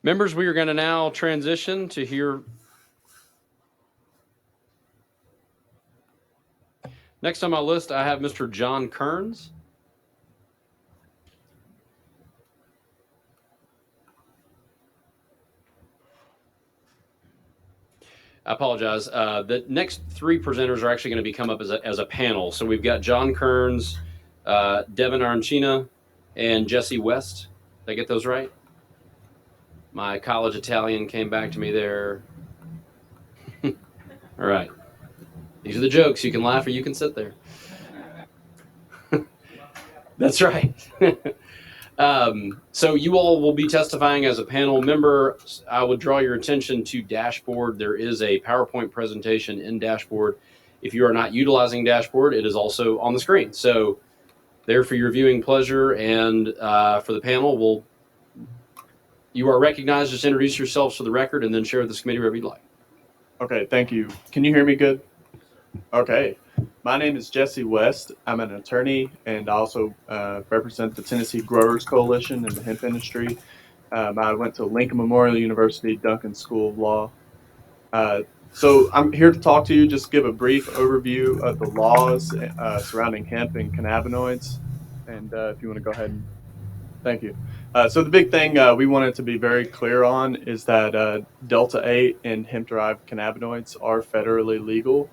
Members, we are going to now transition to hear. Next on my list, I have Mr. John Kearns. I apologize. The next three presenters are actually going to be come up as a panel. So we've got John Kearns, Devin Arancina, and Jesse West. Did I get those right? My college Italian came back to me there. All right. These are the jokes. You can laugh or you can sit there. That's right. So you all will be testifying as a panel member. I would draw your attention to Dashboard. There is a PowerPoint presentation in Dashboard. If you are not utilizing Dashboard, it is also on the screen. So there for your viewing pleasure, and for the panel, you are recognized. Just introduce yourselves for the record and then share with this committee wherever you'd like. Okay, thank you. Can you hear me good? Okay. My name is Jesse West. I'm an attorney and also represent the Tennessee Growers Coalition in the hemp industry. I went to Lincoln Memorial University, Duncan School of Law. So I'm here to talk to you, just give a brief overview of the laws surrounding hemp and cannabinoids. And if you want to go ahead and thank you. So the big thing we wanted to be very clear on is that Delta-8 and hemp-derived cannabinoids are federally legal.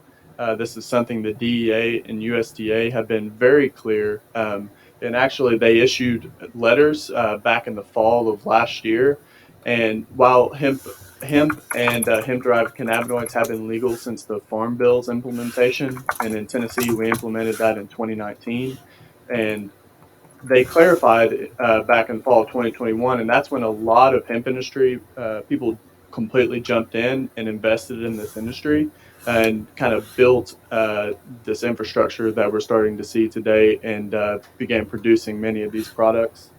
This is something the DEA and USDA have been very clear. And actually, they issued letters back in the fall of last year. And while hemp and hemp-derived cannabinoids have been legal since the Farm Bill's implementation, and in Tennessee, we implemented that in 2019. And they clarified back in fall of 2021, and that's when a lot of hemp industry people completely jumped in and invested in this industry and kind of built this infrastructure that we're starting to see today and began producing many of these products.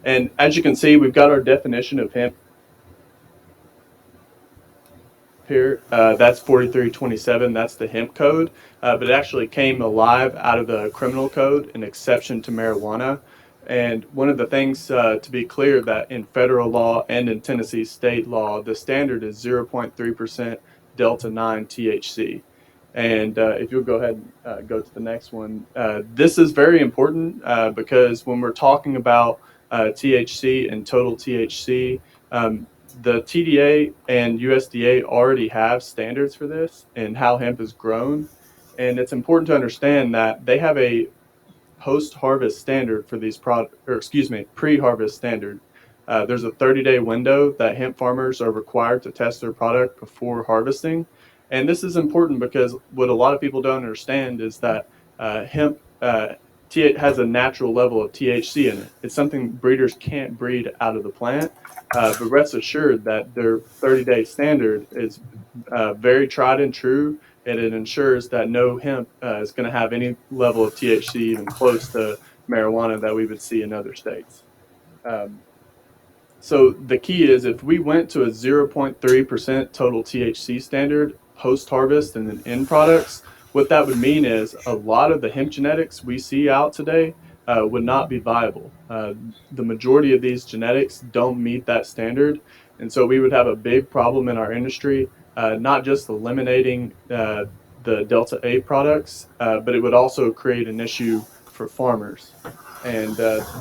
And as you can see, we've got our definition of hemp here. That's 4327. That's the hemp code, but it actually came alive out of the criminal code, an exception to marijuana. And one of the things to be clear that in federal law and in Tennessee state law, the standard is 0.3% Delta 9 THC. And if you'll go ahead and go to the next one, this is very important because when we're talking about THC and total THC, the TDA and USDA already have standards for this and how hemp is grown. And it's important to understand that they have a post-harvest standard for these pre-harvest standard. There's a 30-day window that hemp farmers are required to test their product before harvesting. And this is important because what a lot of people don't understand is that hemp has a natural level of THC in it. It's something breeders can't breed out of the plant, but rest assured that their 30-day standard is very tried and true, and it ensures that no hemp is going to have any level of THC even close to marijuana that we would see in other states. So the key is if we went to a 0.3% total THC standard post-harvest and then end products, what that would mean is a lot of the hemp genetics we see out today would not be viable. The majority of these genetics don't meet that standard, and so we would have a big problem in our industry, not just eliminating the Delta-8 products, but it would also create an issue for farmers. And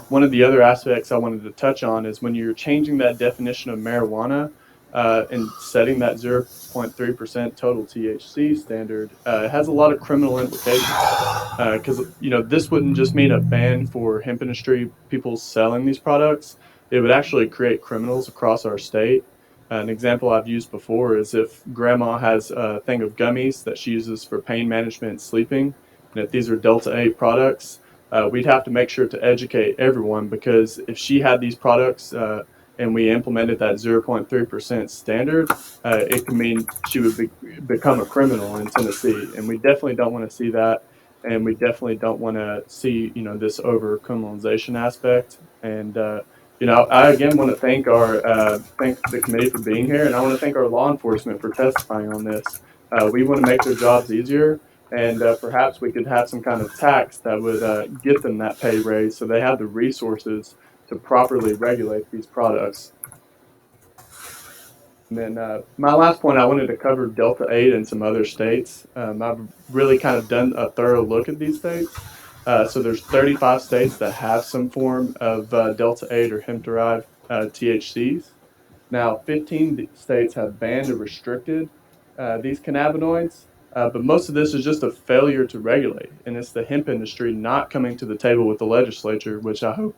one of the other aspects I wanted to touch on is when you're changing that definition of marijuana and setting that 0.3% total THC standard, it has a lot of criminal implications. Because this wouldn't just mean a ban for hemp industry people selling these products. It would actually create criminals across our state. An example I've used before is if grandma has a thing of gummies that she uses for pain management and sleeping, and if these are Delta-8 products, we'd have to make sure to educate everyone, because if she had these products and we implemented that 0.3% standard, it could mean she would become a criminal in Tennessee. And we definitely don't want to see that. And we definitely don't want to see, this over criminalization aspect. And, I again want to thank the committee for being here. And I want to thank our law enforcement for testifying on this. We want to make their jobs easier. And perhaps we could have some kind of tax that would get them that pay raise so they have the resources to properly regulate these products. And then my last point, I wanted to cover Delta 8 and some other states. I've really kind of done a thorough look at these states. So there's 35 states that have some form of Delta 8 or hemp-derived THCs. Now, 15 states have banned or restricted these cannabinoids, but most of this is just a failure to regulate, and it's the hemp industry not coming to the table with the legislature, which I hope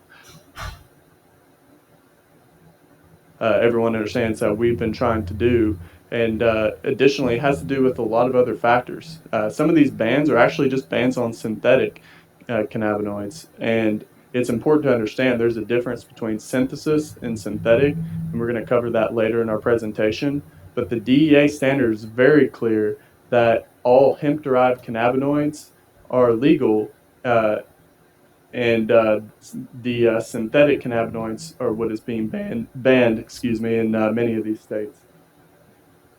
everyone understands that we've been trying to do. And additionally, it has to do with a lot of other factors. Some of these bans are actually just bans on synthetic cannabinoids. And it's important to understand there's a difference between synthesis and synthetic, and we're going to cover that later in our presentation. But the DEA standard is very clear that all hemp-derived cannabinoids are legal, and the synthetic cannabinoids are what is being banned, in many of these states.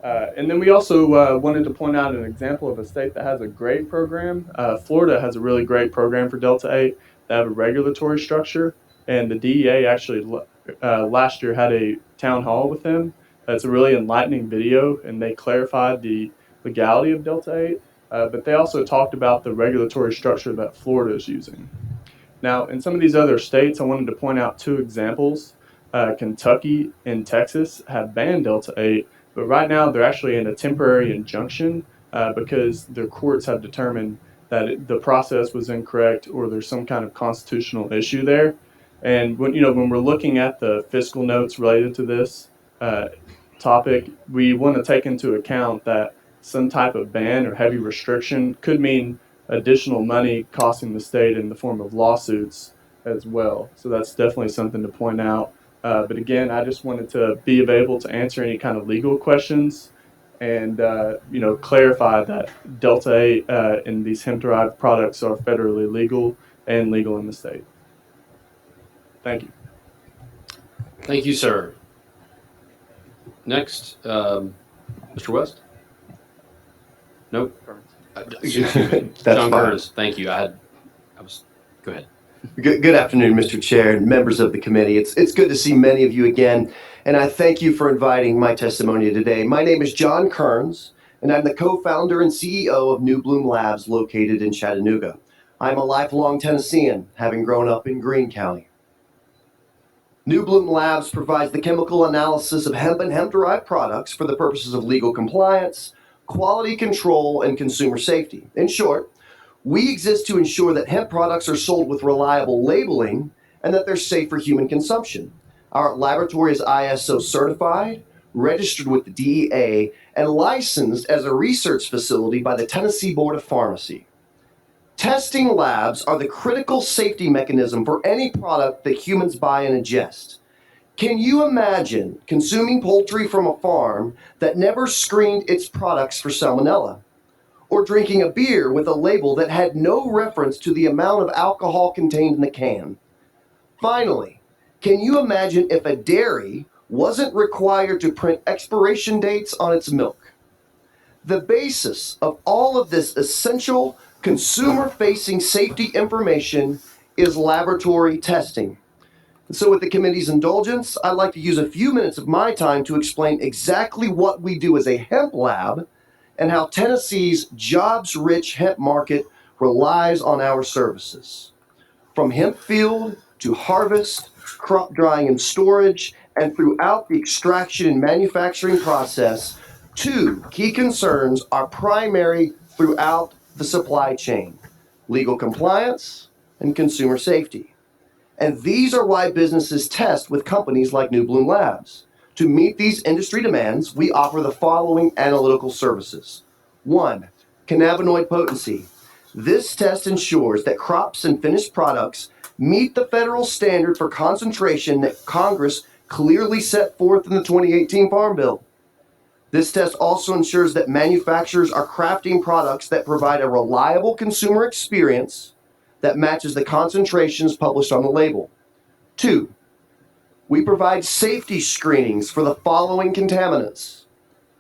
And then we also wanted to point out an example of a state that has a great program. Florida has a really great program for Delta 8. They have a regulatory structure, and the DEA actually last year had a town hall with them. It's a really enlightening video, and they clarified the legality of Delta 8, but they also talked about the regulatory structure that Florida is using. Now, in some of these other states, I wanted to point out two examples. Kentucky and Texas have banned Delta 8, but right now they're actually in a temporary injunction because their courts have determined that the process was incorrect or there's some kind of constitutional issue there. And when we're looking at the fiscal notes related to this topic, we want to take into account that some type of ban or heavy restriction could mean additional money costing the state in the form of lawsuits as well. So that's definitely something to point out. But again, I just wanted to be available to answer any kind of legal questions and clarify that Delta 8 and these hemp-derived products are federally legal and legal in the state. Thank you. Thank you, sir. Next, Mr. West? Nope. Excuse me. That's John fine. Curtis. Thank you. Go ahead. Good afternoon, Mr. Chair and members of the committee. It's good to see many of you again, and I thank you for inviting my testimony today. My name is John Kearns, and I'm the co-founder and CEO of New Bloom Labs located in Chattanooga. I'm a lifelong Tennessean, having grown up in Greene County. New Bloom Labs provides the chemical analysis of hemp and hemp-derived products for the purposes of legal compliance, quality control, and consumer safety. In short, we exist to ensure that hemp products are sold with reliable labeling and that they're safe for human consumption. Our laboratory is ISO certified, registered with the DEA, and licensed as a research facility by the Tennessee Board of Pharmacy. Testing labs are the critical safety mechanism for any product that humans buy and ingest. Can you imagine consuming poultry from a farm that never screened its products for salmonella? Or drinking a beer with a label that had no reference to the amount of alcohol contained in the can? Finally, can you imagine if a dairy wasn't required to print expiration dates on its milk? The basis of all of this essential consumer-facing safety information is laboratory testing. And so with the committee's indulgence, I'd like to use a few minutes of my time to explain exactly what we do as a hemp lab and how Tennessee's jobs-rich hemp market relies on our services. From hemp field to harvest, crop drying and storage, and throughout the extraction and manufacturing process, two key concerns are primary throughout the supply chain: legal compliance and consumer safety. And these are why businesses test with companies like New Bloom Labs. To meet these industry demands, we offer the following analytical services. 1. Cannabinoid potency. This test ensures that crops and finished products meet the federal standard for concentration that Congress clearly set forth in the 2018 Farm Bill. This test also ensures that manufacturers are crafting products that provide a reliable consumer experience that matches the concentrations published on the label. 2. We provide safety screenings for the following contaminants: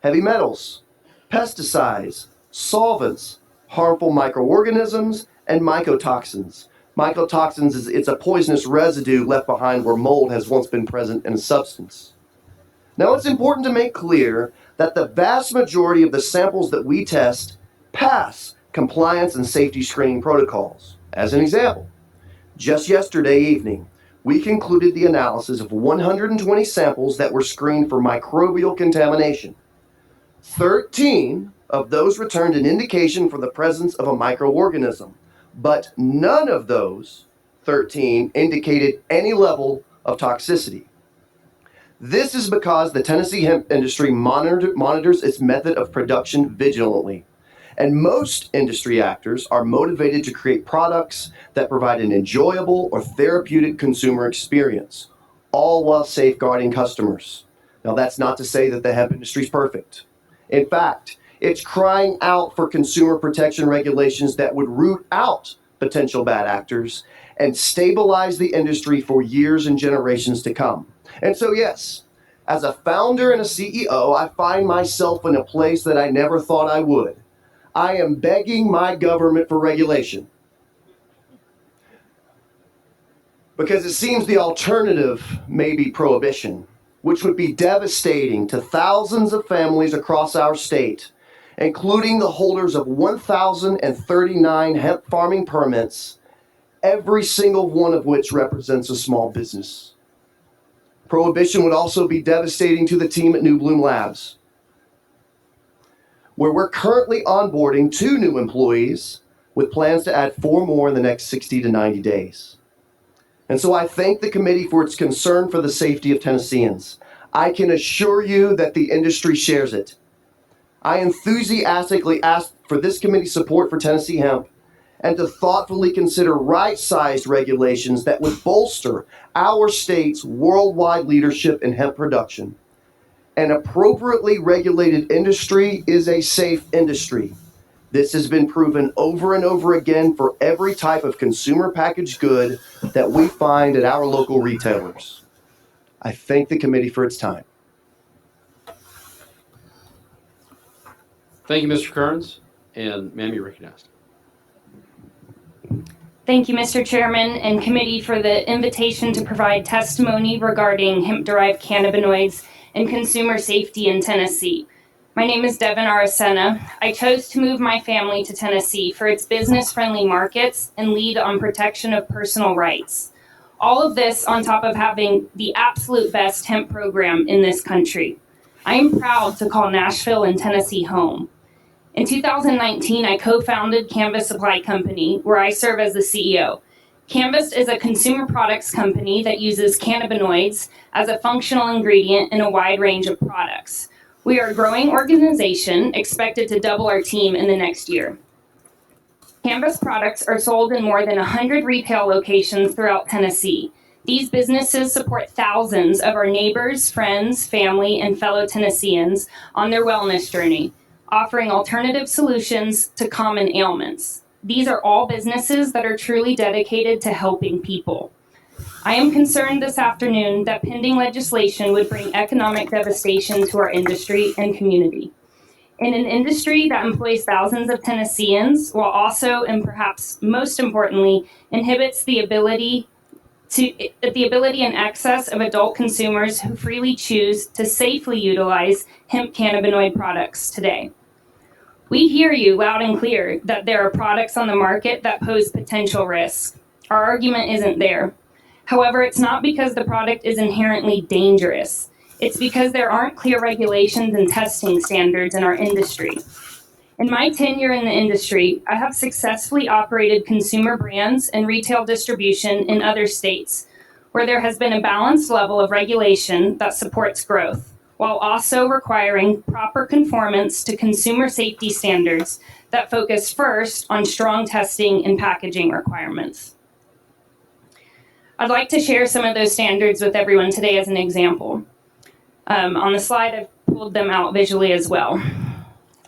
heavy metals, pesticides, solvents, harmful microorganisms, and mycotoxins. Mycotoxins it's a poisonous residue left behind where mold has once been present in a substance. Now, it's important to make clear that the vast majority of the samples that we test pass compliance and safety screening protocols. As an example, just yesterday evening, we concluded the analysis of 120 samples that were screened for microbial contamination. 13 of those returned an indication for the presence of a microorganism, but none of those 13 indicated any level of toxicity. This is because the Tennessee hemp industry monitors its method of production vigilantly, and most industry actors are motivated to create products that provide an enjoyable or therapeutic consumer experience, all while safeguarding customers. Now, that's not to say that the hemp industry is perfect. In fact, it's crying out for consumer protection regulations that would root out potential bad actors and stabilize the industry for years and generations to come. And so, yes, as a founder and a CEO, I find myself in a place that I never thought I would. I am begging my government for regulation, because it seems the alternative may be prohibition, which would be devastating to thousands of families across our state, including the holders of 1,039 hemp farming permits, every single one of which represents a small business. Prohibition would also be devastating to the team at New Bloom Labs, where we're currently onboarding 2 new employees with plans to add 4 more in the next 60 to 90 days. And so I thank the committee for its concern for the safety of Tennesseans. I can assure you that the industry shares it. I enthusiastically ask for this committee's support for Tennessee hemp and to thoughtfully consider right-sized regulations that would bolster our state's worldwide leadership in hemp production. An appropriately regulated industry is a safe industry. This has been proven over and over again for every type of consumer packaged good that we find at our local retailers. I thank the committee for its time. Thank you, Mr. Kearns. And ma'am, you're recognized. Thank you, Mr. Chairman and committee, for the invitation to provide testimony regarding hemp-derived cannabinoids and consumer safety in Tennessee. My name is Devin Aracena. I chose to move my family to Tennessee for its business-friendly markets and lead on protection of personal rights. All of this on top of having the absolute best hemp program in this country. I am proud to call Nashville and Tennessee home. In 2019, I co-founded Canvas Supply Company, where I serve as the CEO. Canvas is a consumer products company that uses cannabinoids as a functional ingredient in a wide range of products. We are a growing organization expected to double our team in the next year. Canvas products are sold in more than 100 retail locations throughout Tennessee. These businesses support thousands of our neighbors, friends, family, and fellow Tennesseans on their wellness journey, offering alternative solutions to common ailments. These are all businesses that are truly dedicated to helping people. I am concerned this afternoon that pending legislation would bring economic devastation to our industry and community. In an industry that employs thousands of Tennesseans, while also, and perhaps most importantly, inhibits the ability and access of adult consumers who freely choose to safely utilize hemp cannabinoid products today. We hear you loud and clear that there are products on the market that pose potential risks. Our argument isn't there. However, it's not because the product is inherently dangerous. It's because there aren't clear regulations and testing standards in our industry. In my tenure in the industry, I have successfully operated consumer brands and retail distribution in other states, where there has been a balanced level of regulation that supports growth, while also requiring proper conformance to consumer safety standards that focus first on strong testing and packaging requirements. I'd like to share some of those standards with everyone today as an example. On the slide, I've pulled them out visually as well.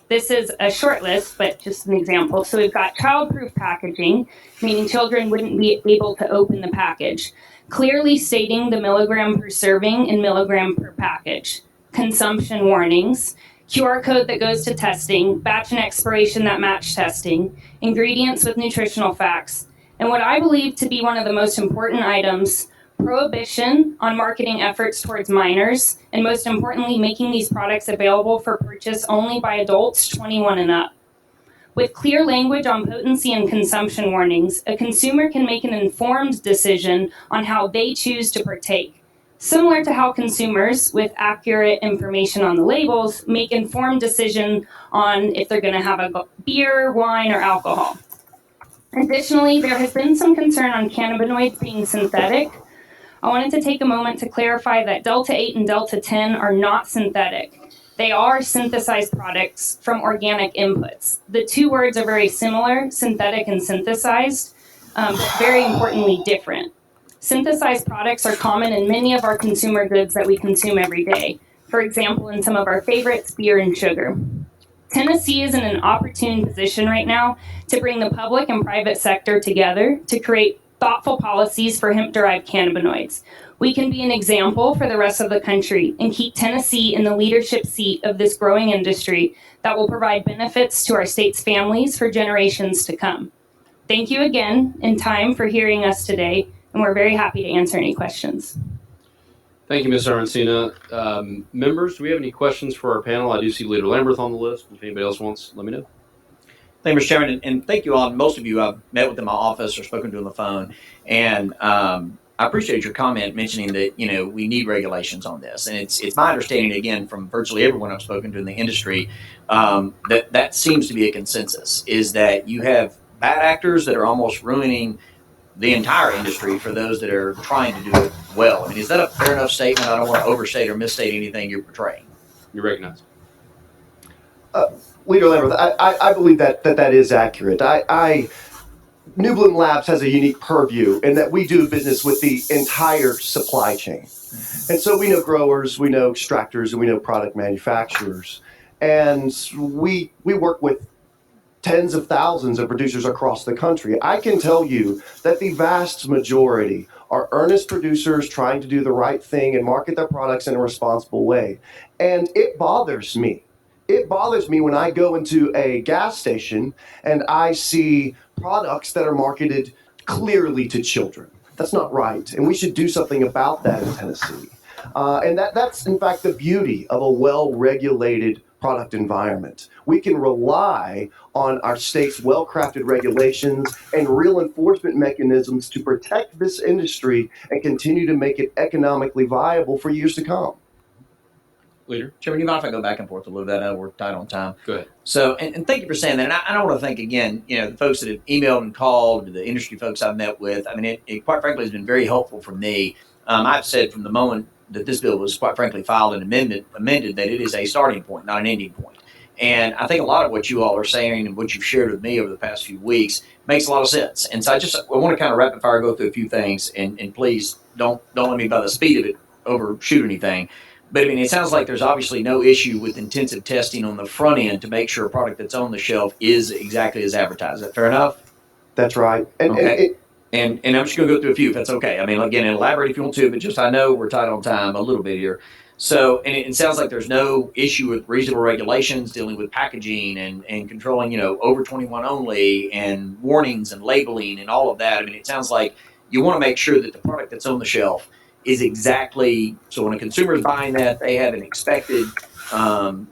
This is a short list, but just an example. So we've got child-proof packaging, meaning children wouldn't be able to open the package, clearly stating the milligram per serving and milligram per package, consumption warnings, QR code that goes to testing, batch and expiration that match testing, ingredients with nutritional facts, and what I believe to be one of the most important items, prohibition on marketing efforts towards minors, and most importantly, making these products available for purchase only by adults 21 and up. With clear language on potency and consumption warnings, a consumer can make an informed decision on how they choose to partake, similar to how consumers with accurate information on the labels make informed decision on if they're going to have a beer, wine, or alcohol. Additionally, there has been some concern on cannabinoids being synthetic. I wanted to take a moment to clarify that Delta 8 and Delta 10 are not synthetic. They are synthesized products from organic inputs. The two words are very similar, synthetic and synthesized, but very importantly different. Synthesized products are common in many of our consumer goods that we consume every day. For example, in some of our favorites, beer and sugar. Tennessee is in an opportune position right now to bring the public and private sector together to create thoughtful policies for hemp-derived cannabinoids. We can be an example for the rest of the country and keep Tennessee in the leadership seat of this growing industry that will provide benefits to our state's families for generations to come. Thank you again in time for hearing us today, and we're very happy to answer any questions. Thank you, Ms. Arancina. Members, do we have any questions for our panel? I do see Leader Lamberth on the list. If anybody else wants, let me know. Thank you, Mr. Chairman, and thank you all. Most of you I've met with in my office or spoken to on the phone, and I appreciate your comment mentioning that we need regulations on this. And it's my understanding, again, from virtually everyone I've spoken to in the industry, that seems to be a consensus, is that you have bad actors that are almost ruining the entire industry for those that are trying to do it well. I mean, is that a fair enough statement? I don't want to overstate or misstate anything you're portraying. You recognize. Leader Lamberth, I believe that is accurate. New Bloom Labs has a unique purview in that we do business with the entire supply chain. And so we know growers, we know extractors, and we know product manufacturers. And we work with tens of thousands of producers across the country. I can tell you that the vast majority are earnest producers trying to do the right thing and market their products in a responsible way. And it bothers me. It bothers me when I go into a gas station and I see products that are marketed clearly to children. That's not right, and we should do something about that in Tennessee. And that's, in fact, the beauty of a well-regulated product environment. We can rely on our state's well-crafted regulations and real enforcement mechanisms to protect this industry and continue to make it economically viable for years to come. Leader? Chairman, you mind if I go back and forth a little bit? I know we're tight on time. Go ahead. So, and thank you for saying that. And I want to thank again, the folks that have emailed and called, the industry folks I've met with. I mean, it quite frankly has been very helpful for me. I've said from the moment that this bill was quite frankly filed and amended that it is a starting point, not an ending point. And I think a lot of what you all are saying and what you've shared with me over the past few weeks makes a lot of sense. And so I want to kind of rapid fire go through a few things, and please don't let me by the speed of it overshoot anything. But I mean, it sounds like there's obviously no issue with intensive testing on the front end to make sure a product that's on the shelf is exactly as advertised. Is that fair enough? That's right. And I'm just going to go through a few if that's okay. I mean, again, elaborate if you want to, but just I know we're tight on time a little bit here. So, and it sounds like there's no issue with reasonable regulations dealing with packaging and controlling, over 21 only and warnings and labeling and all of that. I mean, it sounds like you want to make sure that the product that's on the shelf is exactly, so when a consumer is buying that, they have an expected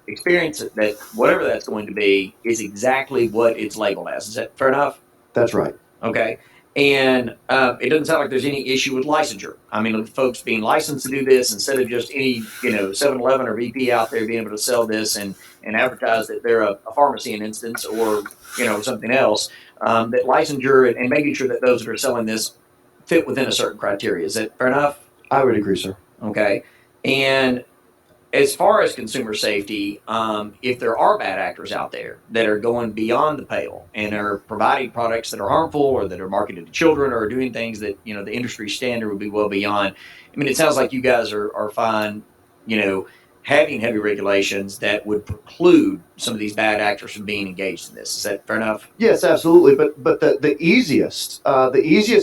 experience that whatever that's going to be is exactly what it's labeled as. Is that fair enough? That's right. Okay. And it doesn't sound like there's any issue with licensure. I mean, folks being licensed to do this instead of just any, 7-Eleven or VP out there being able to sell this and advertise that they're a pharmacy, in instance, or, something else, that licensure and making sure that those that are selling this fit within a certain criteria. Is that fair enough? I would agree, sir. Okay. And as far as consumer safety, if there are bad actors out there that are going beyond the pale and are providing products that are harmful or that are marketed to children or are doing things that, the industry standard would be well beyond, I mean, it sounds like you guys are fine, having heavy regulations that would preclude some of these bad actors from being engaged in this. Is that fair enough? Yes, absolutely. But the easiest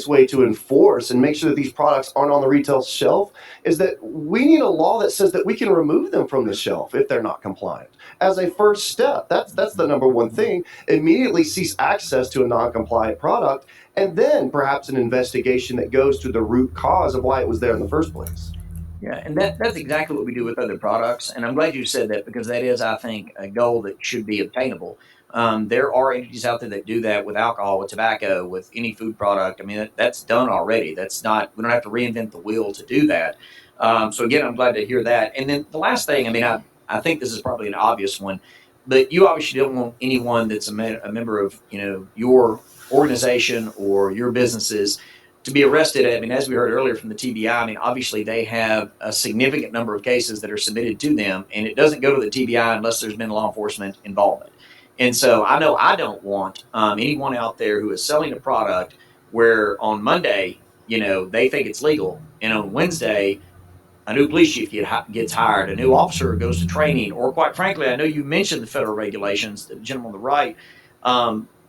way to enforce and make sure that these products aren't on the retail shelf is that we need a law that says that we can remove them from the shelf if they're not compliant. As a first step, that's the number one thing. Immediately cease access to a non-compliant product, and then perhaps an investigation that goes to the root cause of why it was there in the first place. Yeah, and that's exactly what we do with other products. And I'm glad you said that because that is, I think, a goal that should be obtainable. There are entities out there that do that with alcohol, with tobacco, with any food product. I mean, that's done already. That's not, we don't have to reinvent the wheel to do that. So again, I'm glad to hear that. And then the last thing, I mean, I think this is probably an obvious one, but you obviously don't want anyone that's a member of, your organization or your businesses to be arrested. I mean, as we heard earlier from the TBI, I mean, obviously they have a significant number of cases that are submitted to them, and it doesn't go to the TBI unless there's been law enforcement involvement. And so I know I don't want anyone out there who is selling a product where on Monday, they think it's legal, and on Wednesday, a new police chief gets hired, a new officer goes to training, or quite frankly, I know you mentioned the federal regulations, the gentleman on the right.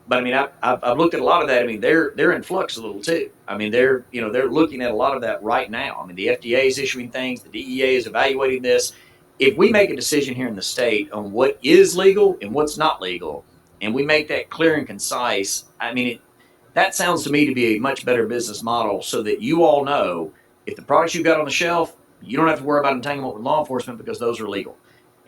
But I mean, I've looked at a lot of that. I mean, they're in flux a little too. I mean, they're looking at a lot of that right now. I mean, the FDA is issuing things, the DEA is evaluating this. If we make a decision here in the state on what is legal and what's not legal, and we make that clear and concise, I mean, that sounds to me to be a much better business model, so that you all know if the products you've got on the shelf, you don't have to worry about entanglement with law enforcement because those are legal,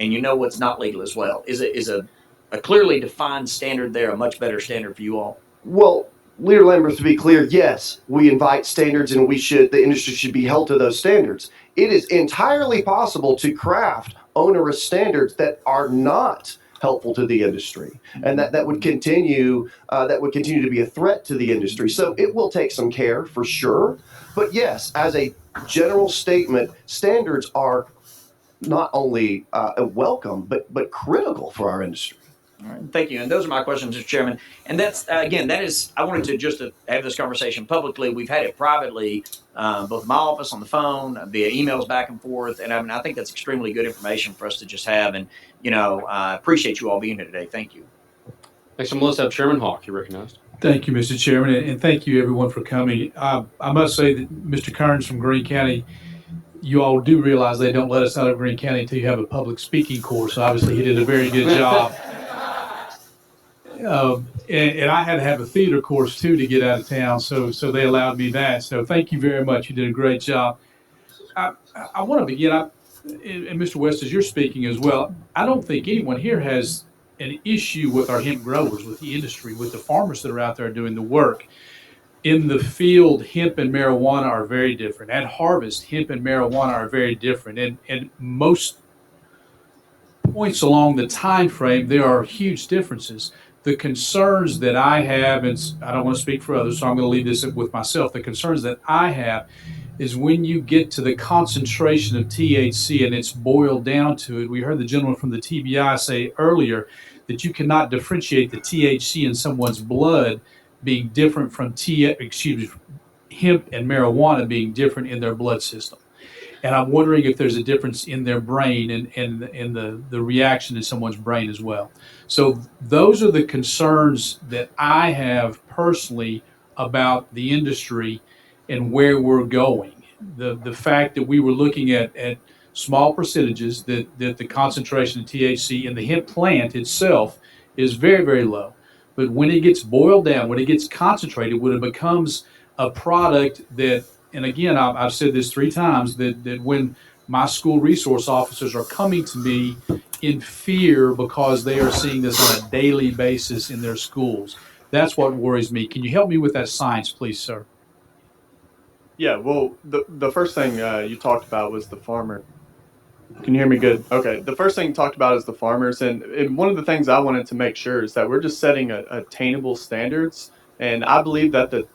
and you know what's not legal as well. Is a clearly defined standard there a much better standard for you all? Well, Leader Lambert, to be clear, yes, we invite standards, and the industry should be held to those standards. It is entirely possible to craft onerous standards that are not helpful to the industry, and that would continue to be a threat to the industry. So it will take some care for sure. But yes, as a general statement, standards are not only welcome but critical for our industry. All right, thank you. And those are my questions, Mr. Chairman. And that's, again, I wanted to just have this conversation publicly. We've had it privately, both my office on the phone, via emails back and forth. And I mean, I think that's extremely good information for us to just have. And, I appreciate you all being here today. Thank you. Next on the list, I have Chairman Hawk. You're recognized. Thank you, Mr. Chairman, and thank you everyone for coming. I must say that Mr. Kearns from Greene County, you all do realize they don't let us out of Greene County until you have a public speaking course. Obviously, he did a very good job. And I had to have a theater course too to get out of town, so they allowed me that. So thank you very much. You did a great job. I want to begin, and Mr. West, as you're speaking as well, I don't think anyone here has an issue with our hemp growers, with the industry, with the farmers that are out there doing the work. In the field, hemp and marijuana are very different. At harvest, hemp and marijuana are very different. And most points along the time frame, there are huge differences. The concerns that I have, and I don't want to speak for others, so I'm going to leave this with myself. The concerns that I have is when you get to the concentration of THC and it's boiled down to it. We heard the gentleman from the TBI say earlier that you cannot differentiate the THC in someone's blood being different from hemp and marijuana being different in their blood system. And I'm wondering if there's a difference in their brain and the reaction in someone's brain as well. So those are the concerns that I have personally about the industry and where we're going. The fact that we were looking at small percentages, that the concentration of THC in the hemp plant itself is very, very low. But when it gets boiled down, when it gets concentrated, when it becomes a product that, and again, I've said this 3 times, that when my school resource officers are coming to me in fear because they are seeing this on a daily basis in their schools, that's what worries me. Can you help me with that science, please, sir? Yeah, well, the first thing you talked about was the farmer. Can you hear me good? Okay. The first thing you talked about is the farmers. And one of the things I wanted to make sure is that we're just setting attainable standards. And I believe that the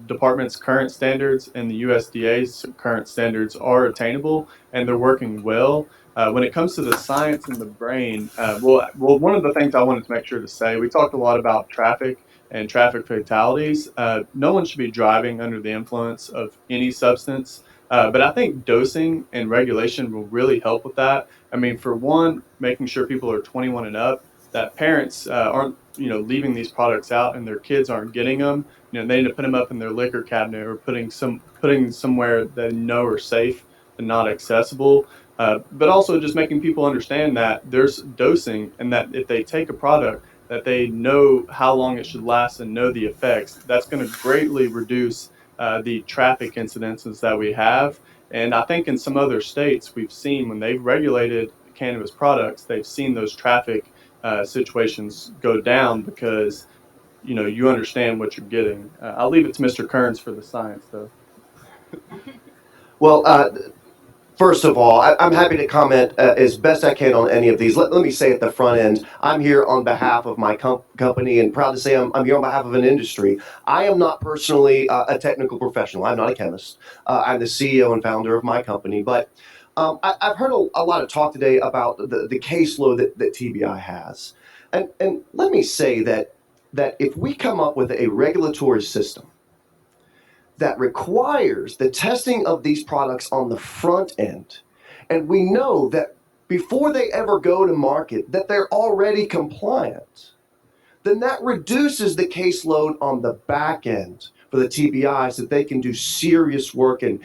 department's current standards and the USDA's current standards are attainable and they're working well. When it comes to the science and the brain, well, one of the things I wanted to make sure to say, we talked a lot about traffic and traffic fatalities. No one should be driving under the influence of any substance. But I think dosing and regulation will really help with that. I mean, for one, making sure people are 21 and up, that parents aren't, leaving these products out and their kids aren't getting them. They need to put them up in their liquor cabinet or putting somewhere that they know are safe and not accessible. But also just making people understand that there's dosing, and that if they take a product, that they know how long it should last and know the effects. That's going to greatly reduce the traffic incidences that we have. And I think in some other states, we've seen when they've regulated cannabis products, they've seen those traffic situations go down because you understand what you're getting. I'll leave it to Mr. Kearns for the science, though. Well, first of all, I'm happy to comment as best I can on any of these. Let me say at the front end, I'm here on behalf of my company, and proud to say I'm here on behalf of an industry. I am not personally a technical professional. I'm not a chemist. I'm the CEO and founder of my company. But I've heard a lot of talk today about the caseload that TBI has. And let me say that if we come up with a regulatory system that requires the testing of these products on the front end, and we know that before they ever go to market that they're already compliant, then that reduces the caseload on the back end for the TBIs, that they can do serious work and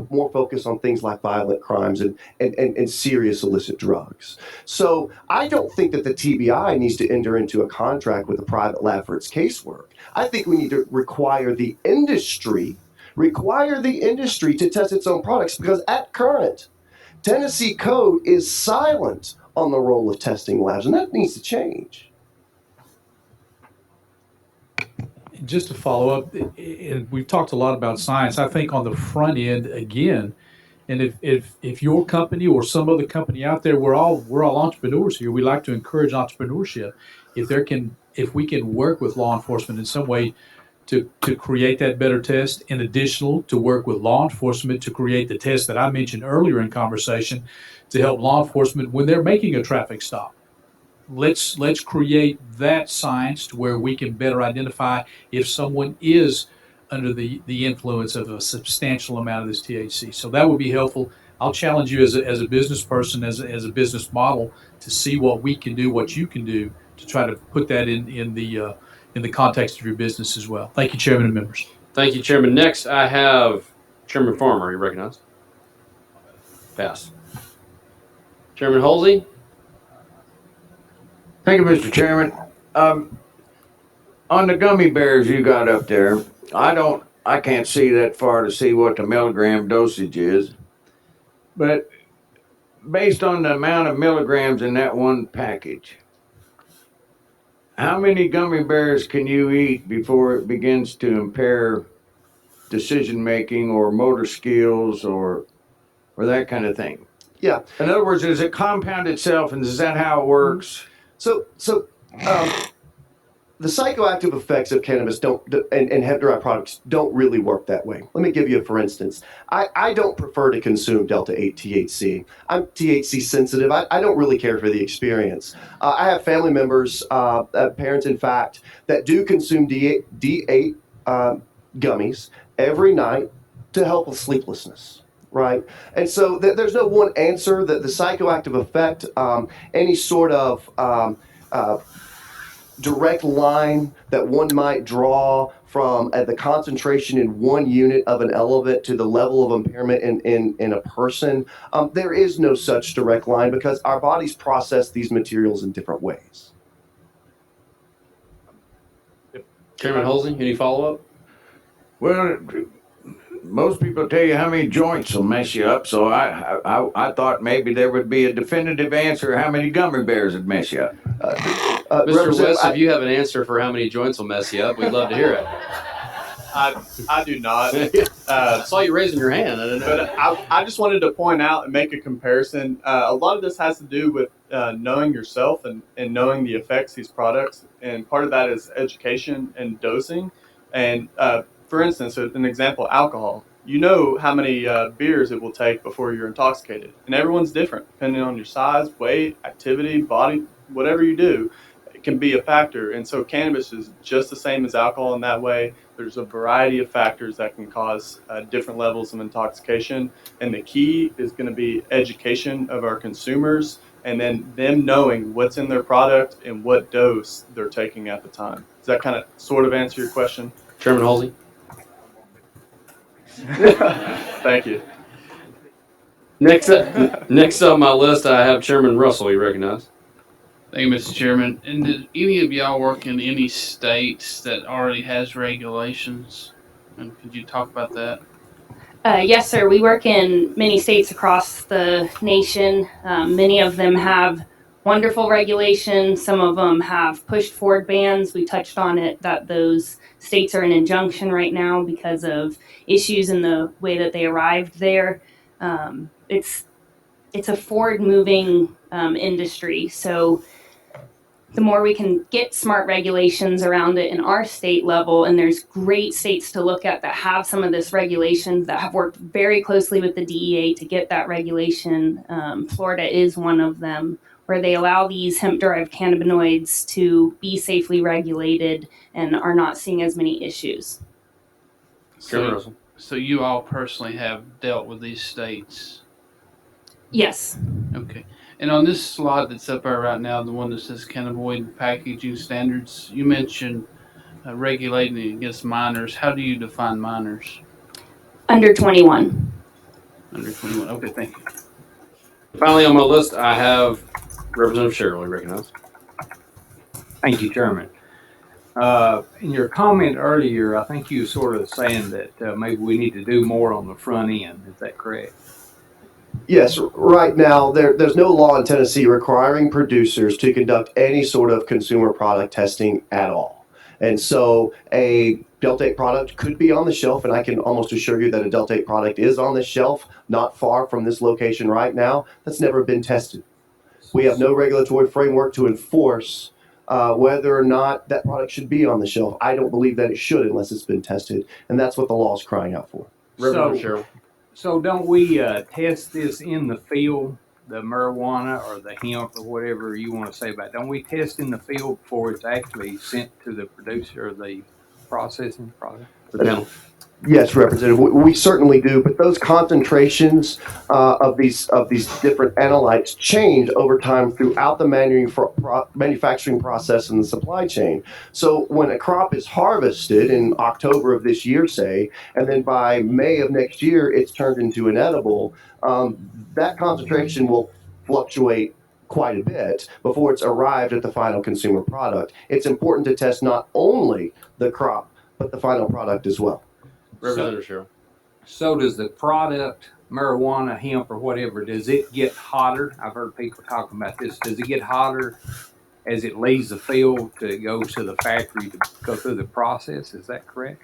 more focus on things like violent crimes and serious illicit drugs. So I don't think that the TBI needs to enter into a contract with a private lab for its casework. I think we need to require the industry to test its own products, because at current, Tennessee code is silent on the role of testing labs, and that needs to change. Just to follow up, and we've talked a lot about science. I think on the front end again, and if your company or some other company out there, we're all entrepreneurs here. We like to encourage entrepreneurship. If we can work with law enforcement in some way to create that better test, in addition to work with law enforcement to create the test that I mentioned earlier in conversation, to help law enforcement when they're making a traffic stop. Let's create that science to where we can better identify if someone is under the influence of a substantial amount of this THC. So that would be helpful. I'll challenge you as a business person, as a business model, to see what we can do, what you can do to try to put that in the context of your business as well. Thank you, Chairman and members. Thank you, Chairman. Next, I have Chairman Farmer. You recognize? Pass. Chairman Halsey. Thank you, Mr. Chairman. On the gummy bears you got up there, I can't see that far to see what the milligram dosage is, but based on the amount of milligrams in that one package, how many gummy bears can you eat before it begins to impair decision making or motor skills or that kind of thing? Yeah. In other words, does it compound itself, and is that how it works? So the psychoactive effects of cannabis and hemp-derived products don't really work that way. Let me give you a for instance. I don't prefer to consume Delta-8 THC. I'm THC sensitive. I don't really care for the experience. I have family members, parents in fact, that do consume D8 gummies every night to help with sleeplessness. Right, and so there's no one answer. That the psychoactive effect, any sort of direct line that one might draw from the concentration in one unit of an element to the level of impairment in a person, there is no such direct line, because our bodies process these materials in different ways. Chairman Halsey, any follow-up? Well, most people tell you how many joints will mess you up, so I thought maybe there would be a definitive answer how many gummy bears would mess you up. Mr. West, if you have an answer for how many joints will mess you up, we'd love to hear it. I do not. I saw you raising your hand. I didn't know. But I just wanted to point out and make a comparison. A lot of this has to do with knowing yourself and knowing the effects of these products. And part of that is education and dosing. And for instance, an example, alcohol. You know how many beers it will take before you're intoxicated. And everyone's different, depending on your size, weight, activity, body, whatever you do. can be a factor. And so cannabis is just the same as alcohol in that way. There's a variety of factors that can cause different levels of intoxication. And the key is going to be education of our consumers, and then them knowing what's in their product and what dose they're taking at the time. Does that kind of sort of answer your question? Chairman Halsey. Thank you. Next on my list, I have Chairman Russell. You recognize? Thank you, Mr. Chairman. And did any of y'all work in any states that already has regulations? And could you talk about that? Yes, sir. We work in many states across the nation. Many of them have wonderful regulations. Some of them have pushed forward bans. We touched on it that those states are in injunction right now because of issues in the way that they arrived there. It's a forward-moving industry, so the more we can get smart regulations around it in our state level, and there's great states to look at that have some of this regulation, that have worked very closely with the DEA to get that regulation. Florida is one of them, where they allow these hemp-derived cannabinoids to be safely regulated and are not seeing as many issues. So you all personally have dealt with these states? Yes. Okay. And on this slide that's up there right now, the one that says cannabinoid packaging standards, you mentioned regulating against minors. How do you define minors? Under 21. Under 21. Okay, thank you. Finally on my list, I have Representative Sherrill. You recognize? Thank you, Chairman. In your comment earlier, I think you were sort of saying that maybe we need to do more on the front end. Is that correct? Yes, right now there's no law in Tennessee requiring producers to conduct any sort of consumer product testing at all. And so a Delta 8 product could be on the shelf, and I can almost assure you that a Delta 8 product is on the shelf not far from this location right now that's never been tested. We have no regulatory framework to enforce whether or not that product should be on the shelf. I don't believe that it should unless it's been tested, and that's what the law is crying out for. Representative Sherrill. So don't we test this in the field, the marijuana or the hemp or whatever you want to say about it? Don't we test in the field before it's actually sent to the producer or the processing product? The panel. Yes, Representative, we certainly do, but those concentrations of these different analytes change over time throughout the manufacturing process and the supply chain. So when a crop is harvested in October of this year, say, and then by May of next year it's turned into an edible, that concentration will fluctuate quite a bit before it's arrived at the final consumer product. It's important to test not only the crop, but the final product as well. Representative Sherrill. So does the product, marijuana, hemp, or whatever, does it get hotter? I've heard people talking about this. Does it get hotter as it leaves the field to go to the factory to go through the process? Is that correct?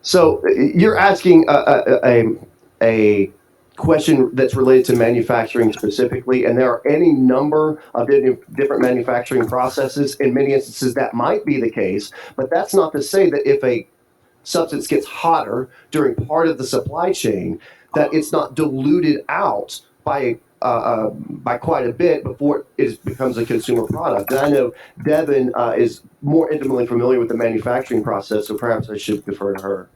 So you're asking a question that's related to manufacturing specifically, and there are any number of different manufacturing processes. In many instances, that might be the case, but that's not to say that if a substance gets hotter during part of the supply chain, that it's not diluted out by quite a bit before it becomes a consumer product. And I know Devin is more intimately familiar with the manufacturing process, so perhaps I should defer to her.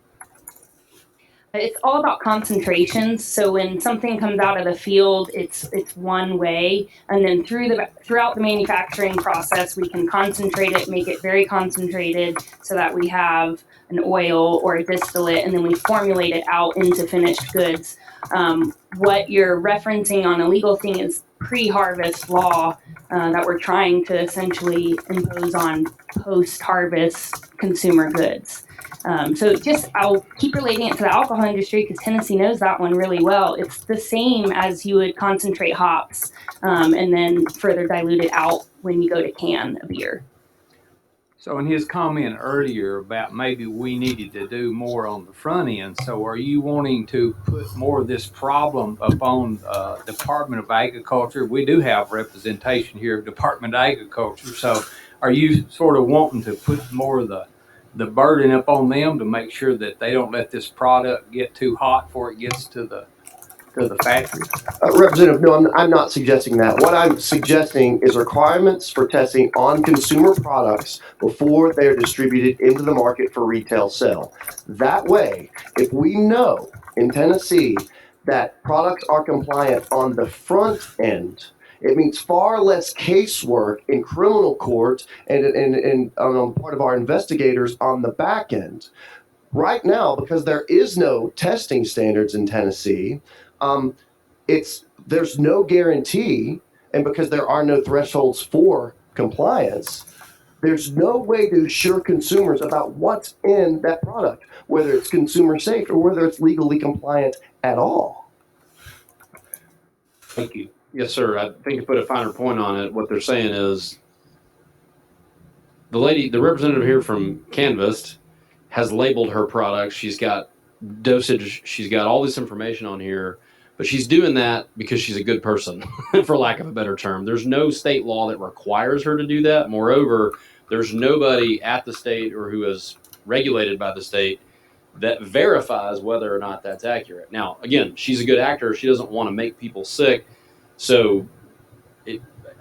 It's all about concentrations. So when something comes out of the field, it's one way, and then throughout the manufacturing process, we can concentrate it, make it very concentrated, so that we have an oil or a distillate, and then we formulate it out into finished goods. What you're referencing on a legal thing is pre-harvest law that we're trying to essentially impose on post-harvest consumer goods. I'll keep relating it to the alcohol industry because Tennessee knows that one really well. It's the same as you would concentrate hops and then further dilute it out when you go to can a beer. So in his comment earlier about maybe we needed to do more on the front end, so are you wanting to put more of this problem upon Department of Agriculture? We do have representation here of Department of Agriculture, so are you sort of wanting to put more of the burden up on them to make sure that they don't let this product get too hot before it gets to the to the factory? Representative, no, I'm not suggesting that. What I'm suggesting is requirements for testing on consumer products before they're distributed into the market for retail sale. That way, if we know in Tennessee that products are compliant on the front end, it means far less casework in criminal court and on part of our investigators on the back end. Right now, because there is no testing standards in Tennessee, there's no guarantee, and because there are no thresholds for compliance, there's no way to assure consumers about what's in that product, whether it's consumer safe or whether it's legally compliant at all. Thank you. Yes, sir. I think to put a finer point on it, what they're saying is the representative here from Canvas has labeled her product. She's got dosage. She's got all this information on here, but she's doing that because she's a good person, for lack of a better term. There's no state law that requires her to do that. Moreover, there's nobody at the state or who is regulated by the state that verifies whether or not that's accurate. Now, again, she's a good actor. She doesn't want to make people sick. So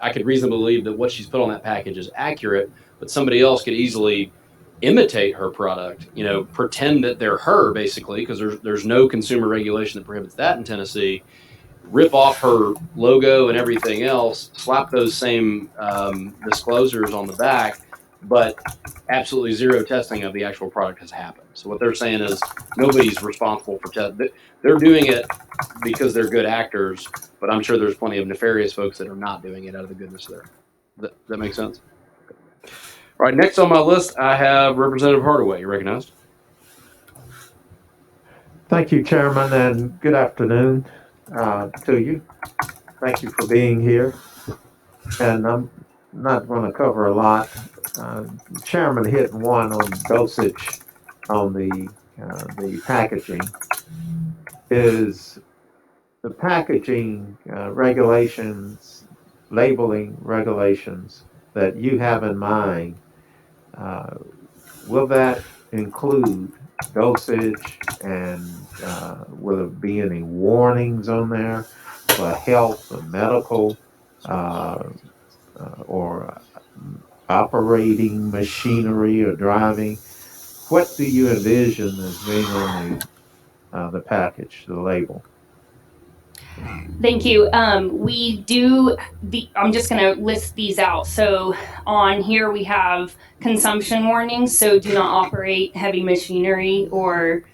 I could reasonably believe that what she's put on that package is accurate, but somebody else could easily imitate her product, pretend that they're her, basically, because there's no consumer regulation that prohibits that in Tennessee, rip off her logo and everything else, slap those same disclosures on the back, but absolutely zero testing of the actual product has happened. So what they're saying is nobody's responsible for testing. They're doing it because they're good actors, but I'm sure there's plenty of nefarious folks that are not doing it out of the goodness of their. That makes sense? All right, next on my list, I have Representative Hardaway. You recognized? Thank you, Chairman, and good afternoon to you. Thank you for being here. And I'm not going to cover a lot. Chairman hit one on dosage on the packaging. Is the packaging regulations, labeling regulations that you have in mind, will that include dosage, and will there be any warnings on there for health or medical or operating machinery or driving? What do you envision as being on the package, the label? Thank you. We do, I'm just going to list these out. So on here we have consumption warnings. So do not operate heavy machinery, or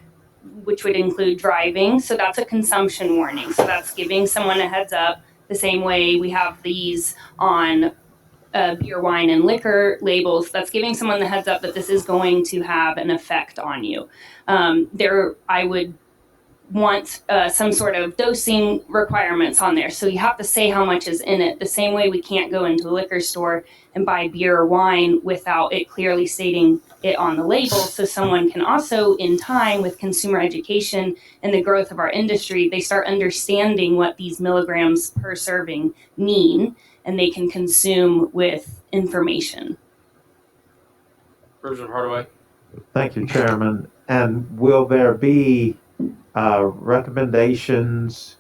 which would include driving. So that's a consumption warning. So that's giving someone a heads up. The same way we have these on beer, wine, and liquor labels. That's giving someone the heads up that this is going to have an effect on you. I would want some sort of dosing requirements on there. So you have to say how much is in it. The same way we can't go into a liquor store and buy beer or wine without it clearly stating it on the label. So someone can also, in time, with consumer education and the growth of our industry, they start understanding what these milligrams per serving mean, and they can consume with information. Representative Hardaway. Thank you, Chairman. And will there be recommendations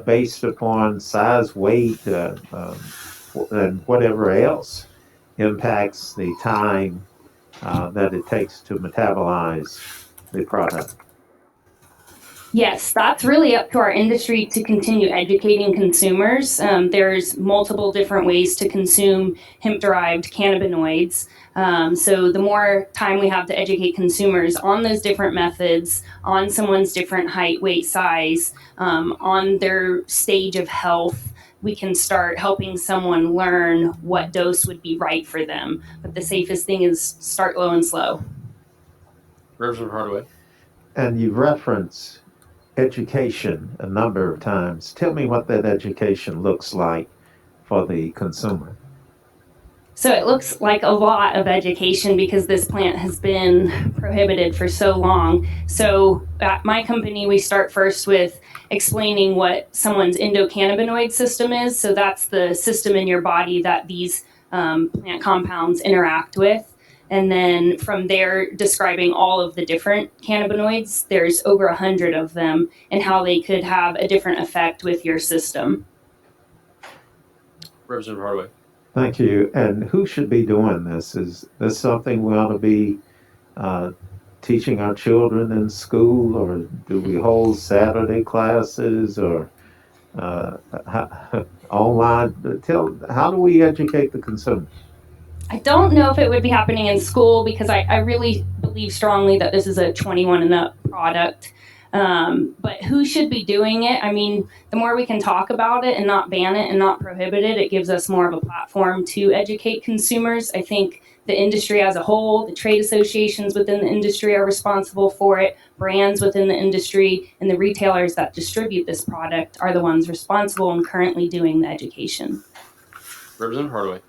based upon size, weight, and whatever else impacts the time that it takes to metabolize the product? Yes, that's really up to our industry to continue educating consumers. There's multiple different ways to consume hemp-derived cannabinoids. So the more time we have to educate consumers on those different methods, on someone's different height, weight, size, on their stage of health, we can start helping someone learn what dose would be right for them. But the safest thing is start low and slow. Representative Hardaway. And you reference education a number of times. Tell me what that education looks like for the consumer. So it looks like a lot of education because this plant has been prohibited for so long. So at my company, we start first with explaining what someone's endocannabinoid system is. So that's the system in your body that these plant compounds interact with. And then from there, describing all of the different cannabinoids. There's over 100 of them and how they could have a different effect with your system. Representative Hardaway. Thank you. And who should be doing this? Is this something we ought to be teaching our children in school, or do we hold Saturday classes, or online? How do we educate the consumer? I don't know if it would be happening in school because I really believe strongly that this is a 21 and up product. But who should be doing it? I mean, the more we can talk about it and not ban it and not prohibit it, it gives us more of a platform to educate consumers. I think the industry as a whole, the trade associations within the industry are responsible for it, brands within the industry, and the retailers that distribute this product are the ones responsible and currently doing the education. Representative Hardaway.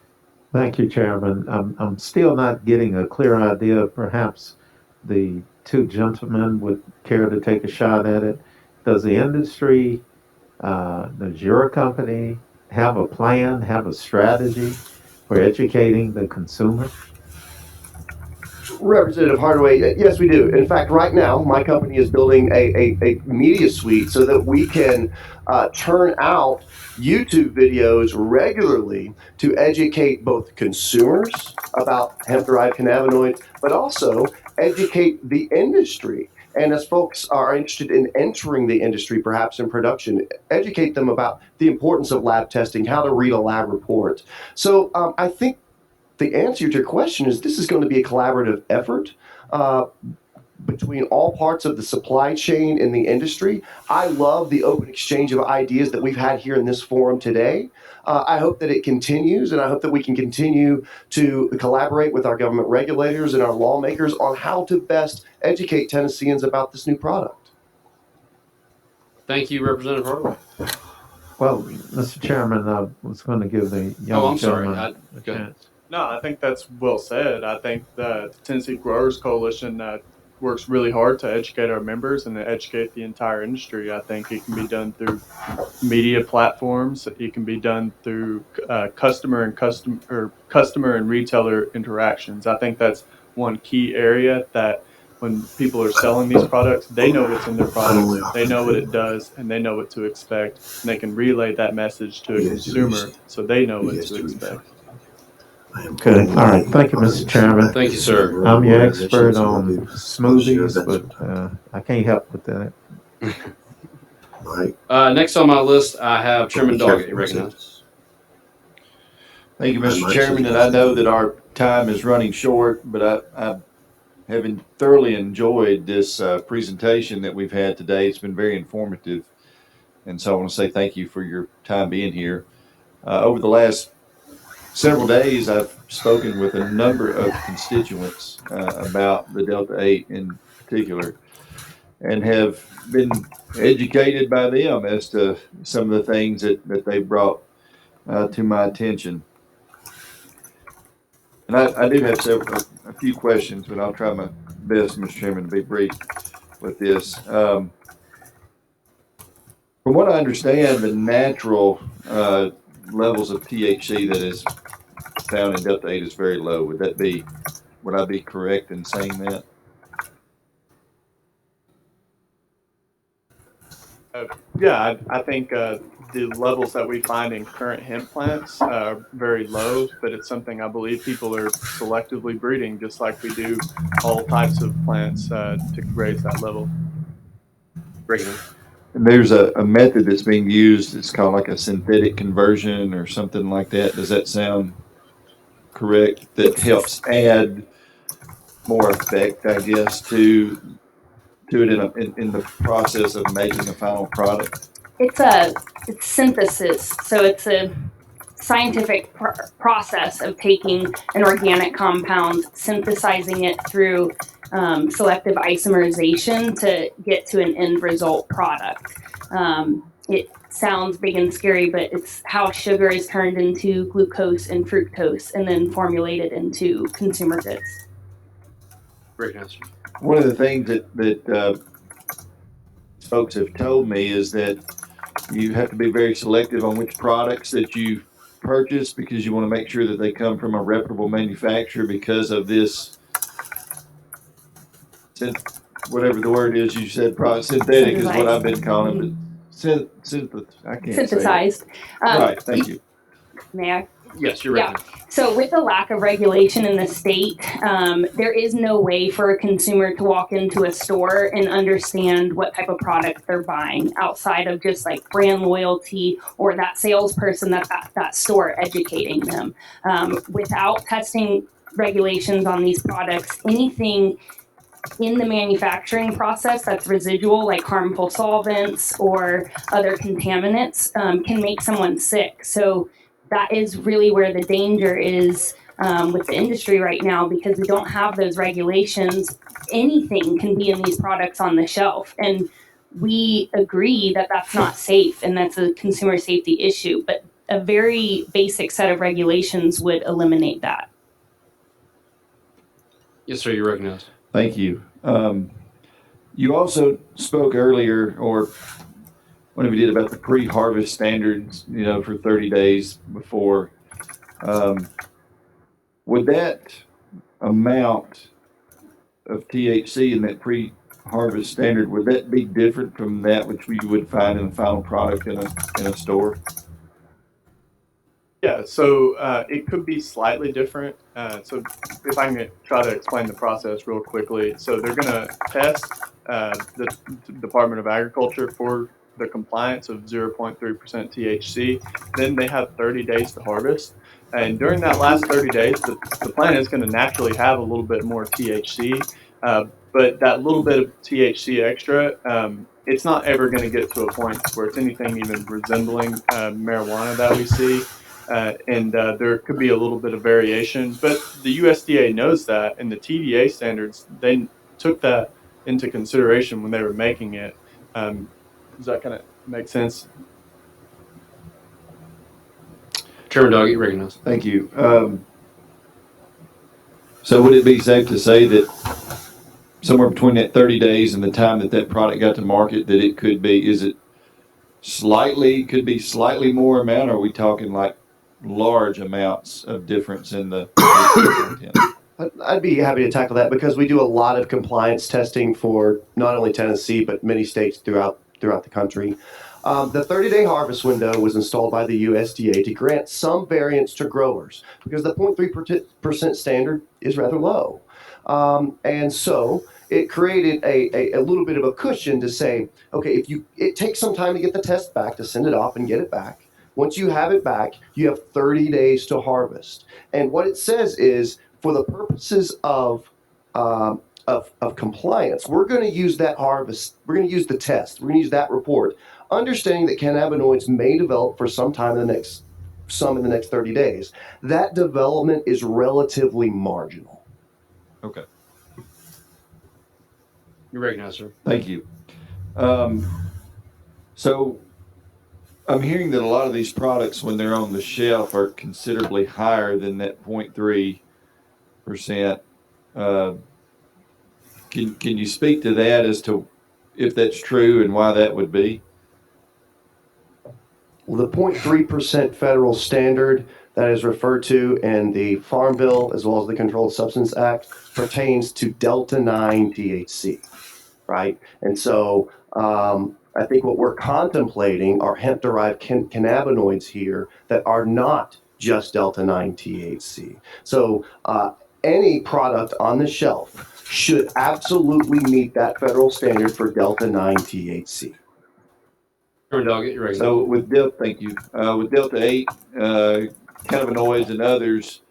Thank you, Chairman. I'm still not getting a clear idea. Perhaps the two gentlemen would care to take a shot at it. Does the industry, does your company have a plan, have a strategy for educating the consumer? Representative Hardaway, yes, we do. In fact, right now, my company is building a media suite so that we can turn out YouTube videos regularly to educate both consumers about hemp-derived cannabinoids, but also educate the industry. And as folks are interested in entering the industry, perhaps in production, educate them about the importance of lab testing, how to read a lab report. So I think the answer to your question is this is going to be a collaborative effort between all parts of the supply chain in the industry. I love the open exchange of ideas that we've had here in this forum today. I hope that it continues, and I hope that we can continue to collaborate with our government regulators and our lawmakers on how to best educate Tennesseans about this new product. Thank you, Representative Hardaway. Well, Mr. Chairman, I was going to give the young gentleman a chance. No, I think that's well said. I think the Tennessee Growers Coalition works really hard to educate our members and to educate the entire industry. I think it can be done through media platforms. It can be done through customer and retailer interactions. I think that's one key area that when people are selling these products, they know what's in their product, they know what it does, and they know what to expect. And they can relay that message to a consumer so they know what to expect. Okay, all right. Thank you, Mr. Chairman. Thank you, sir. I'm your expert on smoothies, but I can't help with that. Next on my list, I have Chairman Doggett. You recognize? Thank you, Mr. Chairman. And I know that our time is running short, but I have thoroughly enjoyed this presentation that we've had today. It's been very informative. And so I want to say thank you for your time being here. Over the last several days, I've spoken with a number of constituents about the Delta 8 in particular, and have been educated by them as to some of the things that they brought to my attention. And I do have a few questions, but I'll try my best, Mr. Chairman, to be brief with this. From what I understand, the natural levels of THC that is found in Delta 8 is very low. Would I be correct in saying that? Yeah, I think the levels that we find in current hemp plants are very low, but it's something I believe people are selectively breeding, just like we do all types of plants to raise that level. And there's a method that's being used. It's called like a synthetic conversion or something like that. Does that sound correct? That helps add more effect, I guess, to it in the process of making a final product. It's synthesis, so it's a scientific process of taking an organic compound, synthesizing it through selective isomerization to get to an end result product. It sounds big and scary, but it's how sugar is turned into glucose and fructose and then formulated into consumer goods. Great answer. One of the things that folks have told me is that you have to be very selective on which products that you purchased because you want to make sure that they come from a reputable manufacturer because of this, whatever the word is you said, probably synthetic is what I've been calling it. I can't Synthesized. say it. Right, thank you. May I? Yes, you're Yeah. right. So with the lack of regulation in the state, there is no way for a consumer to walk into a store and understand what type of product they're buying outside of just like brand loyalty or that salesperson that store educating them. Without testing regulations on these products, anything in the manufacturing process that's residual, like harmful solvents or other contaminants, can make someone sick. So that is really where the danger is with the industry right now, because we don't have those regulations. Anything can be in these products on the shelf, and we agree that that's not safe and that's a consumer safety issue. But a very basic set of regulations would eliminate that. Yes, sir. You're recognized. Thank you. You also spoke earlier, or whenever you did, about the pre-harvest standards, for 30 days before. Would that amount of THC in that pre-harvest standard, would that be different from that which we would find in the final product in a store? Yeah, so it could be slightly different. So if I can try to explain the process real quickly. So they're going to test the Department of Agriculture for the compliance of 0.3% THC. Then they have 30 days to harvest. And during that last 30 days, the plant is going to naturally have a little bit more THC. But that little bit of THC extra, it's not ever going to get to a point where it's anything even resembling marijuana that we see. And there could be a little bit of variation, but the USDA knows that, and the TDA standards, they took that into consideration when they were making it. Does that kind of make sense? Chairman Doggett, you recognize. Thank you. So would it be safe to say that somewhere between that 30 days and the time that product got to market, that it could be, could be slightly more amount, or are we talking like large amounts of difference in the content? I'd be happy to tackle that because we do a lot of compliance testing for not only Tennessee, but many states throughout the country. The 30-day harvest window was installed by the USDA to grant some variance to growers because the 0.3% standard is rather low. And so it created a little bit of a cushion to say, okay, it takes some time to get the test back, to send it off and get it back. Once you have it back, you have 30 days to harvest. And what it says is, for the purposes of compliance, we're going to use that harvest, we're going to use the test, we're going to use that report, understanding that cannabinoids may develop for some time in the next 30 days. That development is relatively marginal. Okay. You recognize, sir. Thank you. So I'm hearing that a lot of these products, when they're on the shelf, are considerably higher than that 0.3%. Can you speak to that as to if that's true and why that would be? Well, the 0.3% federal standard that is referred to in the Farm Bill as well as the Controlled Substance Act pertains to Delta-9 THC, right? And so I think what we're contemplating are hemp-derived cannabinoids here that are not just Delta-9 THC. So any product on the shelf should absolutely meet that federal standard for Delta-9 THC. Chairman Doggett, you recognize. So with thank you. With Delta-8 cannabinoids and others,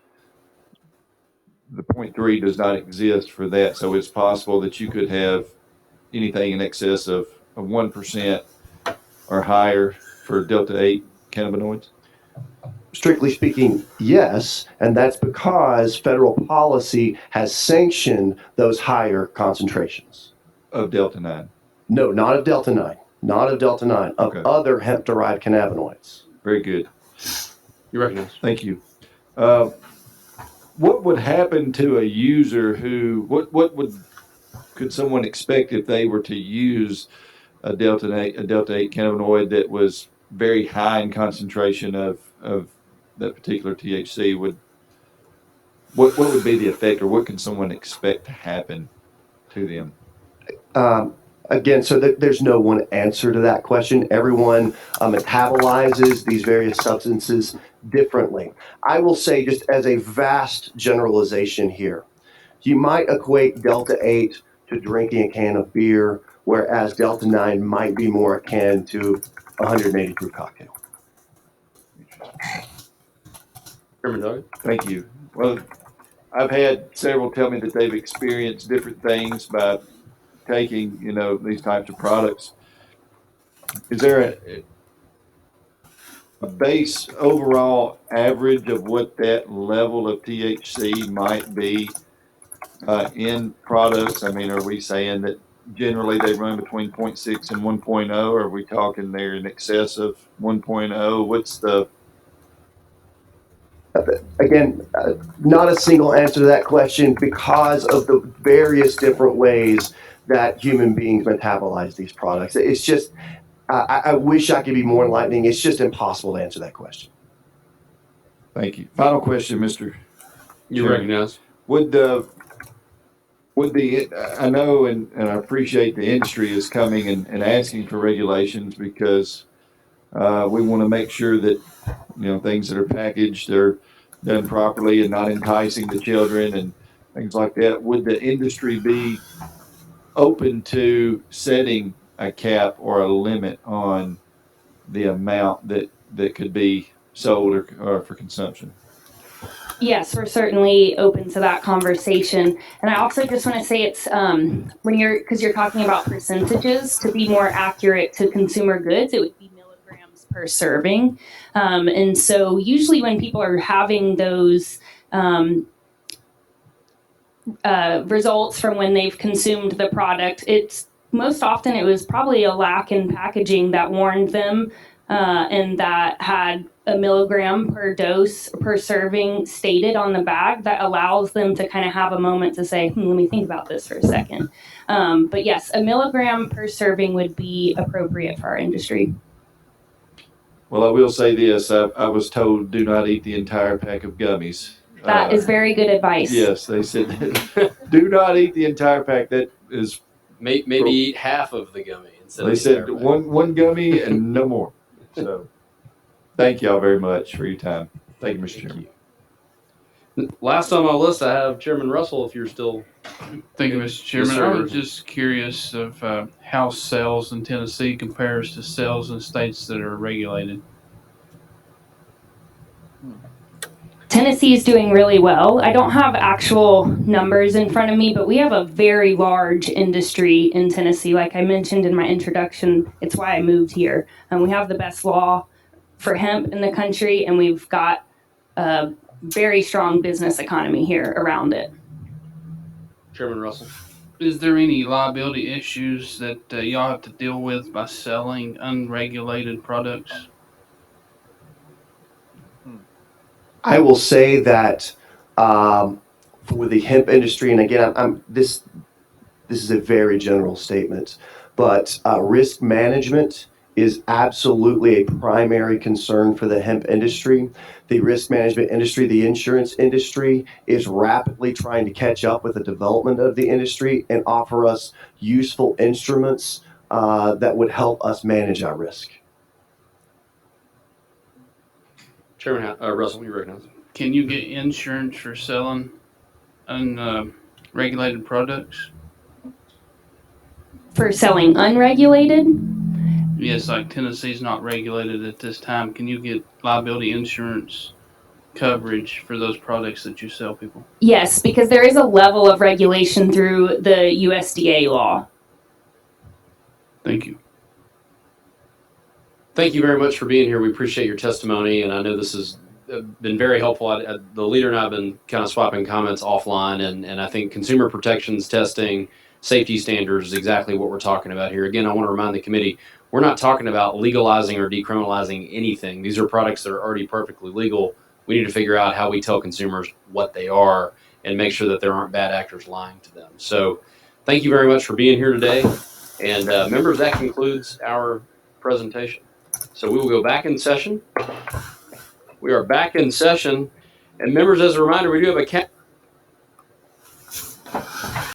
the 0.3 does not exist for that. So it's possible that you could have anything in excess of 1% or higher for Delta-8 cannabinoids? Strictly speaking, yes, and that's because federal policy has sanctioned those higher concentrations. Of Delta-9? No, not of Delta-9. Not of Delta-9, of Okay. Other hemp-derived cannabinoids. Very good. You recognize. Thank you. What would happen to a user who, could someone expect if they were to use a Delta-8 cannabinoid that was very high in concentration of that particular THC, what would be the effect, or what can someone expect to happen to them? Again, so there's no one answer to that question. Everyone metabolizes these various substances differently. I will say, just as a vast generalization here, you might equate Delta 8 to drinking a can of beer, whereas Delta 9 might be more akin to a 180 proof cocktail. Chairman Doug? Thank you. Well, I've had several tell me that they've experienced different things by taking, these types of products. Is there a base overall average of what that level of THC might be in products? I mean, are we saying that generally they run between 0.6 and 1.0? Or are we talking they're in excess of 1.0? What's the... Again, not a single answer to that question because of the various different ways that human beings metabolize these products. It's just, I wish I could be more enlightening. It's just impossible to answer that question. Thank you. Final question, Mr. You Chairman. recognize? I know and I appreciate the industry is coming and asking for regulations because we want to make sure that, things that are packaged are done properly and not enticing the children and things like that. Would the industry be open to setting a cap or a limit on the amount that could be sold or for consumption? Yes, we're certainly open to that conversation. And I also just want to say it's because you're talking about percentages, to be more accurate to consumer goods, it would be milligrams per serving. And so usually when people are having those results from when they've consumed the product, it's most often it was probably a lack in packaging that warned them and that had a milligram per dose per serving stated on the bag that allows them to kind of have a moment to say, let me think about this for a second. But yes, a milligram per serving would be appropriate for our industry. Well, I will say this. I was told do not eat the entire pack of gummies. That is very good advice. Yes, they said do not eat the entire pack. That is maybe eat half of the gummy instead. They of the said one gummy and no more. So thank y'all very much for your time. Thank you, Mr. Chairman. Last on my list, I have Chairman Russell. If you're still, thank you, Mr. Chairman. Yes, sir. I was just curious of how sales in Tennessee compares to sales in states that are regulated. Tennessee is doing really well. I don't have actual numbers in front of me, but we have a very large industry in Tennessee. Like I mentioned in my introduction, it's why I moved here. And we have the best law for hemp in the country, and we've got a very strong business economy here around it. Chairman Russell. Is there any liability issues that y'all have to deal with by selling unregulated products? I will say that for the hemp industry, and again, this is a very general statement, but risk management is absolutely a primary concern for the hemp industry. The risk management industry, the insurance industry, is rapidly trying to catch up with the development of the industry and offer us useful instruments that would help us manage our risk. Chairman Russell, you recognize? Can you get insurance for selling unregulated products? For selling unregulated? Yes, like Tennessee's not regulated at this time. Can you get liability insurance coverage for those products that you sell people? Yes, because there is a level of regulation through the USDA law. Thank you. Thank you very much for being here. We appreciate your testimony, and I know this has been very helpful. The leader and I have been kind of swapping comments offline, and I think consumer protections, testing, safety standards is exactly what we're talking about here. Again, I want to remind the committee, we're not talking about legalizing or decriminalizing anything. These are products that are already perfectly legal. We need to figure out how we tell consumers what they are and make sure that there aren't bad actors lying to them. So thank you very much for being here today. And members, that concludes our presentation. So we will go back in session. We are back in session. And members, as a reminder, we do have a